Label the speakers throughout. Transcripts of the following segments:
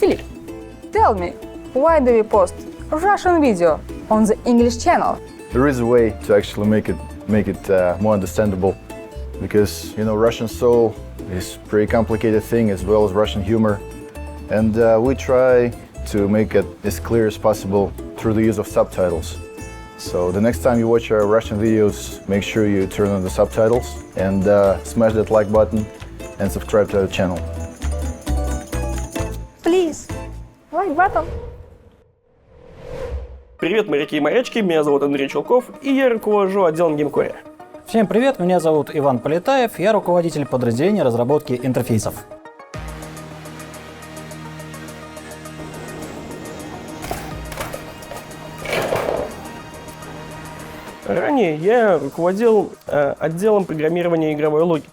Speaker 1: Philip, tell me, why do you post Russian video on the English channel?
Speaker 2: There is a way to actually make it more understandable, because Russian soul is a pretty complicated thing, as well as Russian humor, and we try to make it as clear as possible through the use of subtitles. So the next time you watch our Russian videos, make sure you turn on the subtitles and smash that like button and subscribe to our channel.
Speaker 1: Please, like button.
Speaker 3: Привет, моряки и морячки, меня зовут Андрей Чулков, и я руковожу отделом геймкоре.
Speaker 4: Всем привет, меня зовут Иван Полетаев, я руководитель подразделения разработки интерфейсов.
Speaker 3: Ранее я руководил отделом программирования игровой логики.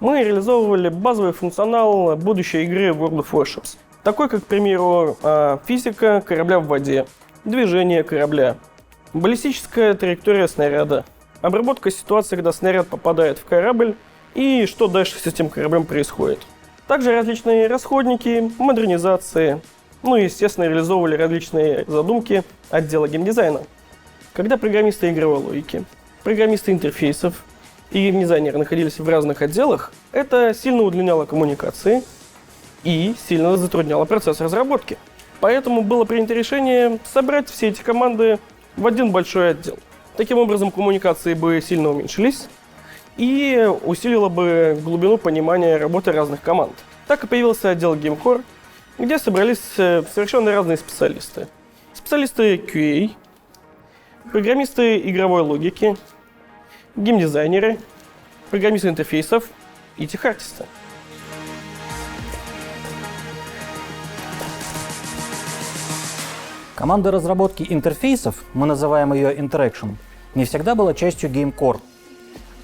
Speaker 3: Мы реализовывали базовый функционал будущей игры World of Warships, такой как, к примеру, физика корабля в воде, движение корабля, баллистическая траектория снаряда, обработка ситуации, когда снаряд попадает в корабль, и что дальше с этим кораблем происходит. Также различные расходники, модернизации, и, естественно, реализовывали различные задумки отдела геймдизайна. Когда программисты игровой логики, программисты интерфейсов и геймдизайнеры находились в разных отделах, это сильно удлиняло коммуникации и сильно затрудняло процесс разработки. Поэтому было принято решение собрать все эти команды в один большой отдел. Таким образом, коммуникации бы сильно уменьшились и усилило бы глубину понимания работы разных команд. Так и появился отдел GameCore, где собрались совершенно разные специалисты. Специалисты QA, программисты игровой логики, геймдизайнеры, программисты интерфейсов и техартисты.
Speaker 4: Команда разработки интерфейсов, мы называем ее Interaction, не всегда была частью GameCore.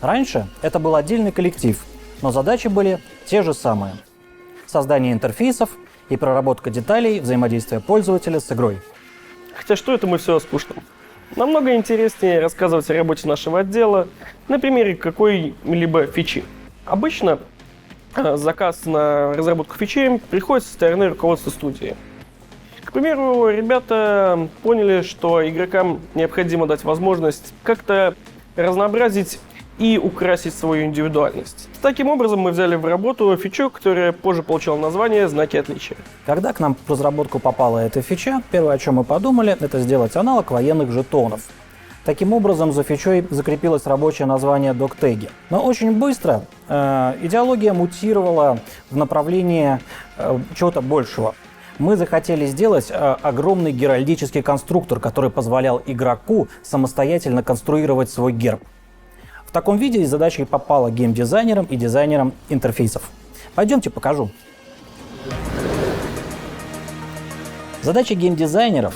Speaker 4: Раньше это был отдельный коллектив, но задачи были те же самые. Создание интерфейсов и проработка деталей взаимодействия пользователя с игрой.
Speaker 3: Хотя что это мы все о скучном? Намного интереснее рассказывать о работе нашего отдела на примере какой-либо фичи. Обычно заказ на разработку фичи приходит со стороны руководства студии. К примеру, ребята поняли, что игрокам необходимо дать возможность как-то разнообразить и украсить свою индивидуальность. Таким образом, мы взяли в работу фичу, которая позже получила название «Знаки отличия».
Speaker 4: Когда к нам в разработку попала эта фича, первое, о чем мы подумали, это сделать аналог военных жетонов. Таким образом, за фичой закрепилось рабочее название док-теги. Но очень быстро идеология мутировала в направлении чего-то большего. Мы захотели сделать огромный геральдический конструктор, который позволял игроку самостоятельно конструировать свой герб. В таком виде задача и попала геймдизайнерам и дизайнерам интерфейсов. Пойдемте покажу. Задачей геймдизайнеров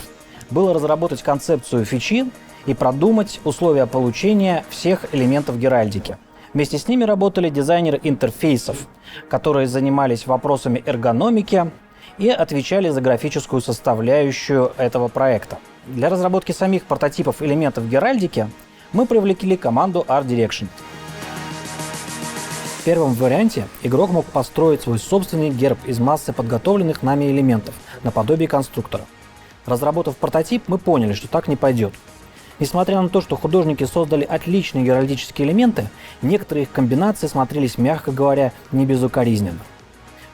Speaker 4: было разработать концепцию фичи и продумать условия получения всех элементов геральдики. Вместе с ними работали дизайнеры интерфейсов, которые занимались вопросами эргономики и отвечали за графическую составляющую этого проекта. Для разработки самих прототипов элементов геральдики мы привлекли команду Art Direction. В первом варианте игрок мог построить свой собственный герб из массы подготовленных нами элементов, наподобие конструктора. Разработав прототип, мы поняли, что так не пойдет. Несмотря на то, что художники создали отличные геральдические элементы, некоторые их комбинации смотрелись, мягко говоря, не безукоризненно.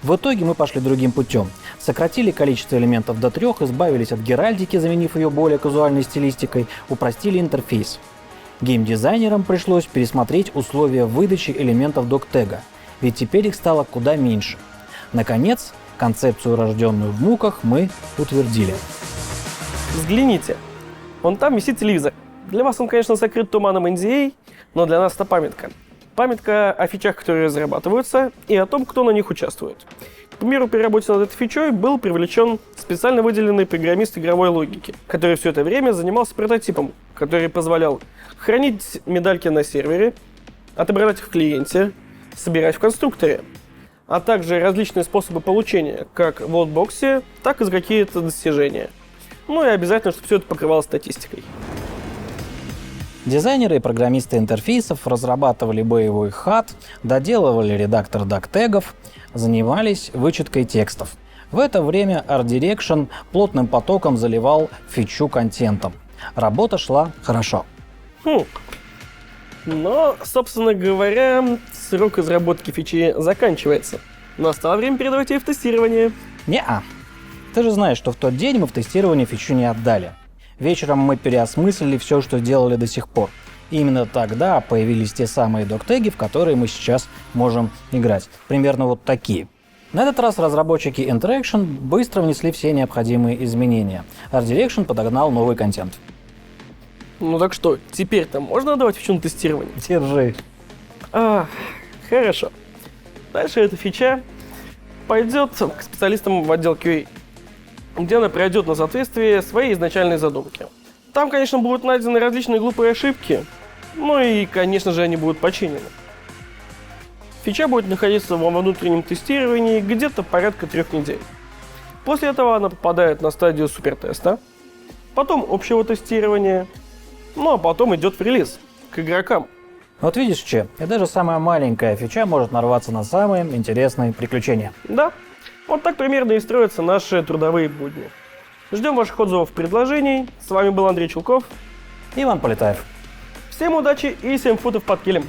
Speaker 4: В итоге мы пошли другим путем. Сократили количество элементов до 3, избавились от геральдики, заменив ее более казуальной стилистикой, упростили интерфейс. Геймдизайнерам пришлось пересмотреть условия выдачи элементов док-тега, ведь теперь их стало куда меньше. Наконец, концепцию, рожденную в муках, мы утвердили.
Speaker 3: Взгляните, вон там висит телевизор. Для вас он, конечно, закрыт туманом NDA, но для нас это памятка. Памятка о фичах, которые разрабатываются, и о том, кто на них участвует. К примеру, при работе над этой фичой был привлечен специально выделенный программист игровой логики, который все это время занимался прототипом, который позволял хранить медальки на сервере, отображать их в клиенте, собирать в конструкторе, а также различные способы получения, как в лотбоксе, так и за какие-то достижения. И обязательно, чтобы все это покрывалось статистикой.
Speaker 4: Дизайнеры и программисты интерфейсов разрабатывали боевой HUD, доделывали редактор док-тегов, занимались вычеткой текстов. В это время Art Direction плотным потоком заливал фичу контентом. Работа шла хорошо.
Speaker 3: Но, собственно говоря, срок разработки фичи заканчивается. Настало время передавать ее в тестирование.
Speaker 4: Не-а. Ты же знаешь, что в тот день мы в тестирование фичу не отдали. Вечером мы переосмыслили все, что делали до сих пор. И именно тогда появились те самые доктеги, в которые мы сейчас можем играть. Примерно вот такие. На этот раз разработчики Interaction быстро внесли все необходимые изменения. Art Direction подогнал новый контент.
Speaker 3: Ну так что, теперь-то можно отдавать фичу на тестирование?
Speaker 4: Держи.
Speaker 3: Хорошо. Дальше эта фича пойдет к специалистам в отдел QA, где она пройдет на соответствие своей изначальной задумке. Там, конечно, будут найдены различные глупые ошибки, ну и, конечно же, они будут починены. Фича будет находиться во внутреннем тестировании где-то порядка 3 недель. После этого она попадает на стадию супертеста, потом общего тестирования, ну а потом идет в релиз к игрокам.
Speaker 4: Вот видишь, Че, и даже самая маленькая фича может нарваться на самые интересные приключения.
Speaker 3: Да, вот так примерно и строятся наши трудовые будни. Ждем ваших отзывов и предложений. С вами был Андрей Чулков.
Speaker 4: Иван Полетаев.
Speaker 3: Всем удачи и 7 футов под килем.